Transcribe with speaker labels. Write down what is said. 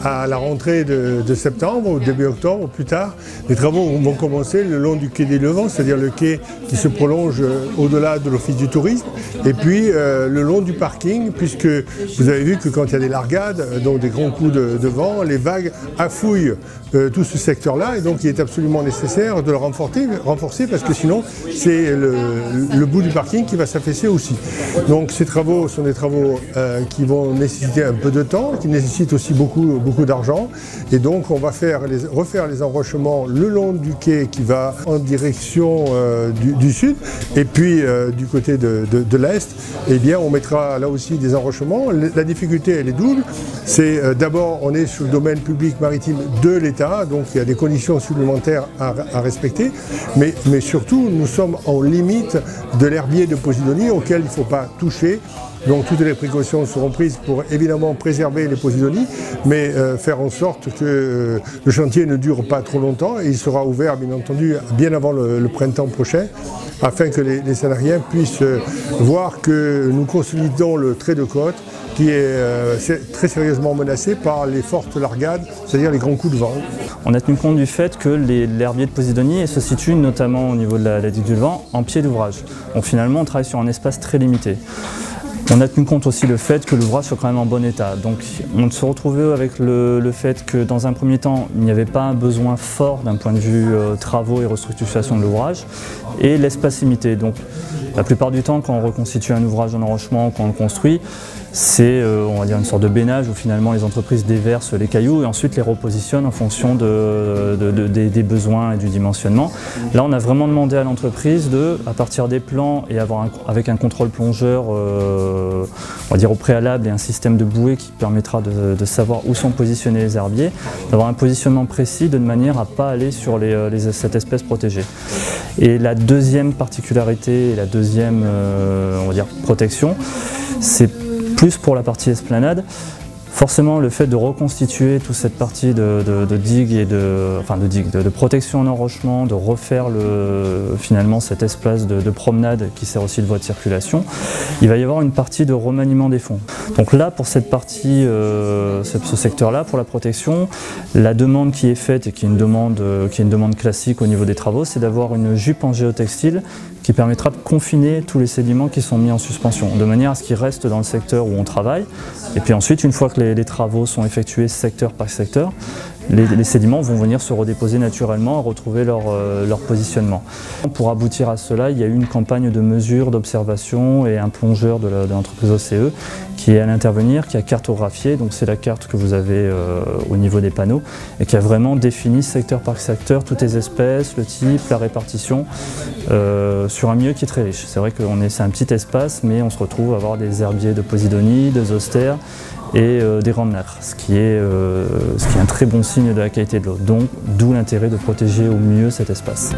Speaker 1: à la rentrée de septembre ou début octobre ou plus tard, les travaux vont commencer le long du quai des Levants, c'est-à-dire le quai qui se prolonge au-delà de l'Office du tourisme, et puis le long du parking, puisque vous avez vu que quand il y a des largades, donc des grands coups de vent, les vagues affouillent tout ce secteur-là, et donc il est absolument nécessaire de le renforcer parce que sinon c'est le bout du parking qui va s'affaisser aussi. Donc ces travaux sont des travaux qui vont nécessiter un peu de temps, qui nécessitent aussi beaucoup d'argent, et donc on va refaire les enrochements le long du quai qui va en direction du sud, et puis du côté de l'est, eh bien on mettra là aussi des enrochements. La difficulté elle est double, c'est d'abord on est sur le domaine public maritime de l'État, donc il y a des conditions supplémentaires à respecter, mais surtout nous sommes en limite de l'herbier de Posidonie auquel il ne faut pas toucher. Donc toutes les précautions seront prises pour évidemment préserver les Posidonies, mais faire en sorte que le chantier ne dure pas trop longtemps, et il sera ouvert bien entendu bien avant le printemps prochain, afin que les salariés puissent voir que nous consolidons le trait de côte qui est très sérieusement menacé par les fortes largades, c'est-à-dire les grands coups de vent.
Speaker 2: On a tenu compte du fait que l'herbier de Posidonie se situe notamment au niveau de la digue du Levant en pied d'ouvrage. Donc finalement on travaille sur un espace très limité. On a tenu compte aussi le fait que l'ouvrage soit quand même en bon état. Donc on se retrouvait avec le fait que dans un premier temps, il n'y avait pas un besoin fort d'un point de vue travaux et restructuration de l'ouvrage, et l'espace limité. Donc la plupart du temps, quand on reconstitue un ouvrage en enrochement, quand on le construit, c'est on va dire une sorte de bénage où finalement les entreprises déversent les cailloux et ensuite les repositionnent en fonction des besoins et du dimensionnement. Là on a vraiment demandé à l'entreprise à partir des plans et avec un contrôle plongeur on va dire au préalable et un système de bouée qui permettra de savoir où sont positionnés les herbiers, d'avoir un positionnement précis de manière à ne pas aller sur cette espèce protégée. Et la deuxième particularité et la deuxième on va dire protection, c'est plus pour la partie esplanade. Forcément, le fait de reconstituer toute cette partie de digue et de protection en enrochement, de refaire finalement cet espace de promenade qui sert aussi de voie de circulation, il va y avoir une partie de remaniement des fonds. Donc là, pour cette partie, ce secteur-là, pour la protection, la demande qui est faite et qui est une demande classique au niveau des travaux, c'est d'avoir une jupe en géotextile qui permettra de confiner tous les sédiments qui sont mis en suspension, de manière à ce qu'ils restent dans le secteur où on travaille. Et puis ensuite, une fois que les travaux sont effectués secteur par secteur, les sédiments vont venir se redéposer naturellement et retrouver leur positionnement. Pour aboutir à cela, il y a eu une campagne de mesure, d'observation et un plongeur de l'entreprise OCE qui est à l'intervenir, qui a cartographié, donc c'est la carte que vous avez au niveau des panneaux, et qui a vraiment défini secteur par secteur toutes les espèces, le type, la répartition, sur un milieu qui est très riche. C'est vrai que c'est un petit espace, mais on se retrouve à avoir des herbiers de Posidonie, de Zoster et des grandes nacres, ce qui est un très bon signe de la qualité de l'eau. Donc, d'où l'intérêt de protéger au mieux cet espace.